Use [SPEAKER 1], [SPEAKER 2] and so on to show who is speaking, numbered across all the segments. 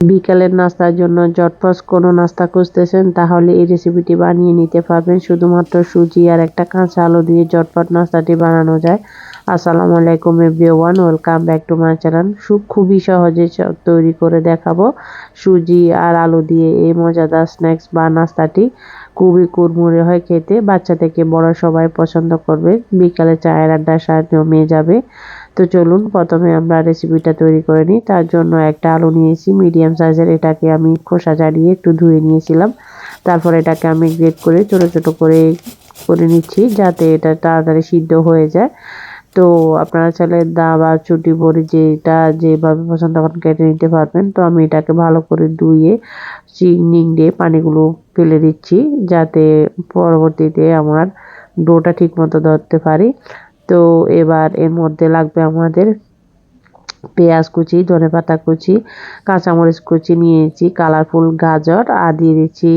[SPEAKER 1] বিকালের নাস্তার জন্য ঝটপট কোনো নাস্তা খুঁজতেছেন তাহলে এই রেসিপিটি বানিয়ে নিতে পারবেন। শুধুমাত্র সুজি আর একটা কাঁচা আলু দিয়ে ঝটপট নাস্তাটি বানানো যায়। আসসালামু আলাইকুম everyone, welcome back to my channel. খুবই সহজে তৈরি করে দেখাবো সুজি আর আলু দিয়ে এই মজাদার স্ন্যাক্স বা নাস্তাটি। খুবই কুড়মুড়ে হয় খেতে, বাচ্চা থেকে বড় সবাই পছন্দ করবে। বিকালে চায়ের আড্ডার সাথে জমে যাবে। তো চলুন প্রথমে আমরা রেসিপিটা তৈরি করে নিই। তার জন্য একটা আলু নিয়েছি মিডিয়াম সাইজের, এটাকে আমি খোসা ছাড়িয়ে একটু ধুয়ে নিয়েছিলাম। তারপর এটাকে আমি গ্রেট করে ছোট ছোট করে নিচ্ছি যাতে এটা তাড়াতাড়ি সিদ্ধ হয়ে যায়। তো আপনারা চাইলে দা বা চুটি বড়ি যেটা যেভাবে পছন্দ করেন কেটে নিতে পারবেন। তো আমি এটাকে ভালো করে ধুয়ে নিংড়ে পানিগুলো ফেলে দিচ্ছি যাতে পরবর্তীতে আমার ডোটা ঠিক মতো ধরতে পারি। তো এবার এর মধ্যে লাগবে আমাদের পেঁয়াজ কুচি, ধনেপাতা কুচি, কাঁচামরিচ কুচি নিয়েছি, কালারফুল গাজর, আর দিয়ে দিচ্ছি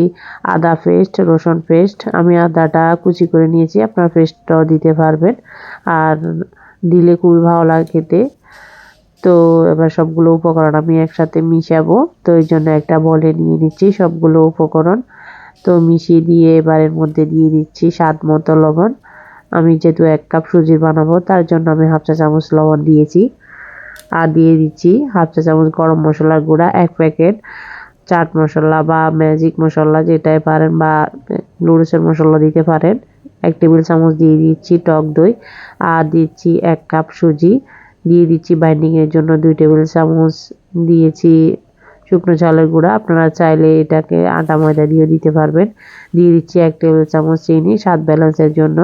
[SPEAKER 1] আদা পেস্ট, রসুন পেস্ট। আমি আদাটা কুচি করে নিয়েছি, আপনার পেস্টটাও দিতে পারবেন, আর দিলে খুবই ভালো লাগে খেতে। তো এবার সবগুলো উপকরণ আমি একসাথে মিশাবো। তো এই জন্য একটা বলে নিয়ে নিচ্ছি সবগুলো উপকরণ। তো মিশিয়ে দিয়ে এবার এর মধ্যে দিয়ে দিচ্ছি স্বাদ মতো লবণ। আমি যেহেতু 1 কাপ সুজি বানাবো তার জন্য আমি হাফ চা চামচ লবণ দিয়েছি। আর দিয়ে দিচ্ছি হাফ চা চামচ গরম মশলার গুঁড়া 1 প্যাকেট, চাট মশলা বা ম্যাজিক মশলা যেটাই পারেন, বা নুডলসের মশলা দিতে পারেন। 1 টেবিল চামচ দিয়ে দিচ্ছি টক দই, আর দিচ্ছি 1 কাপ সুজি। দিয়ে দিচ্ছি বাইন্ডিং এর জন্য 2 টেবিল চামচ দিয়েছি শুকনো চালের গুঁড়া। আপনারা চাইলে এটাকে আটা ময়দা দিয়ে দিতে পারবেন। দিয়ে দিচ্ছি 1 টেবিল চামচ চিনি স্বাদ ব্যালেন্সের জন্য,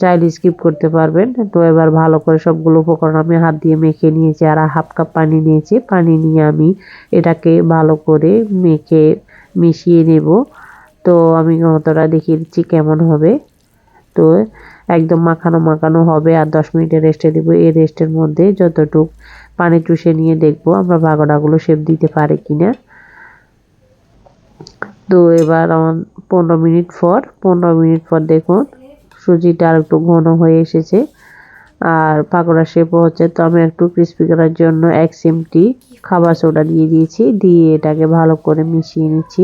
[SPEAKER 1] চাইলে স্কিপ করতে পারবেন। তো এবার ভালো করে সবগুলো উপকরণ আমি হাত দিয়ে মেখে নিয়েছি, আর হাফ কাপ পানি নিয়েছি। পানি নিয়ে আমি এটাকে ভালো করে মেখে মিশিয়ে নেব। তো আমি ঘনত্বটা দেখিয়ে দিচ্ছি কেমন হবে। তো একদম মাখানো মাখানো হবে, আর 10 মিনিটের রেস্টে দেবো। এই রেস্টের মধ্যে যতটুক পানি চুষে নিয়ে দেখবো আমরা বাগড়াগুলো শেপ দিতে পারি কিনা। তো এবার আমার 15 মিনিট পর দেখুন সুজিটা আর একটু ঘন হয়ে এসেছে, আর পাকোড়া শেপও হচ্ছে। তো আমি একটু ক্রিস্পি করার জন্য 1 চিমটি খাবার সোডা দিয়ে দিয়েছি, দিয়ে এটাকে ভালো করে মিশিয়ে নিচ্ছি।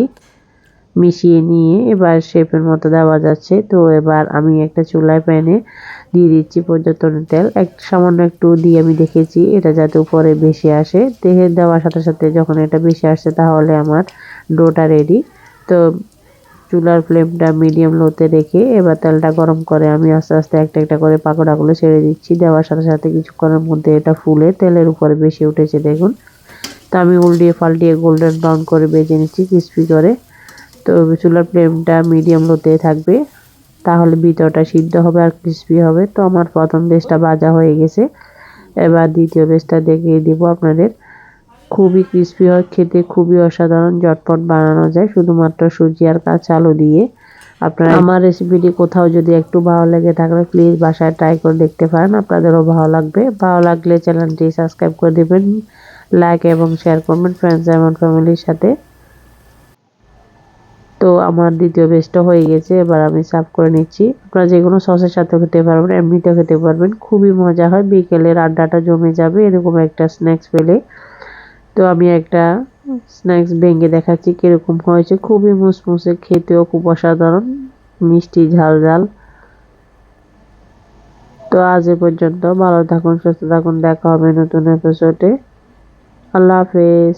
[SPEAKER 1] মিশিয়ে নিয়ে এবার শেপের মতো দেওয়া যাচ্ছে। তো এবার আমি একটা চুলায় প্যানে দিয়ে দিচ্ছি পর্যাপ্ত তেল, সামান্য একটু দিয়ে আমি দেখেছি এটা যাতে উপরে বেশি আসে। তেল দেওয়ার সাথে সাথে যখন এটা বেশি আসছে তাহলে আমার ডোটা রেডি। তো চুলার ফ্লেমটা মিডিয়াম লোতে রেখে এবার তেলটা গরম করে আমি আস্তে আস্তে একটা একটা করে পাকোড়াগুলো ছেড়ে দিচ্ছি। দেওয়ার সাথে সাথে কিছুক্ষণের মধ্যে এটা ফুলে তেলের উপরে বেশি উঠেছে দেখুন। তো আমি উল্টিয়ে পাল্টিয়ে গোল্ডেন ব্রাউন করে ভেজে নিচ্ছি ক্রিস্পি করে। তো চুলার ফ্লেমটা মিডিয়াম লোতে থাকবে, তাহলে ভিতরটা সিদ্ধ হবে আর ক্রিস্পি হবে। তো আমার প্রথম বেচটা ভাজা হয়ে গেছে, এবার দ্বিতীয় বেচটা দেখিয়ে দিব আপনাদের। খুবই ক্রিস্পি হয় খেতে, খুবই অসাধারণ, ঝটপট বানানো যায় শুধুমাত্র সুজি আর কাঁচা আলু দিয়ে। আপনারা আমার রেসিপিটি কোথাও যদি একটু ভালো লেগে থাকলে প্লিজ বাসায় ট্রাই করে দেখতে পারেন, আপনাদেরও ভালো লাগবে। ভালো লাগলে চ্যানেলটি সাবস্ক্রাইব করে দেবেন, লাইক এবং শেয়ার করবেন ফ্রেন্ডস এবং ফ্যামিলির সাথে। তো আমার দ্বিতীয় বেচটা হয়ে গেছে, এবার আমি সার্ভ করে নিচ্ছি। আপনারা যে কোনো সসের সাথে খেতে পারবেন, এমনিতেও খেতে পারবেন, খুবই মজা হয়। বিকেলের আড্ডাটা জমে যাবে এরকম একটা স্ন্যাক্স পেলে। তো আমি একটা স্ন্যাক্স ভেঙে দেখাচ্ছি কিরকম হয়েছে। খুবই মুসমুসে, খেতেও খুব অসাধারণ, মিষ্টি ঝাল ঝাল। তো আজ এ পর্যন্ত, ভালো থাকুন, সুস্থ থাকুন, দেখা হবে নতুন এপিসোডে। আল্লাহ হাফেজ।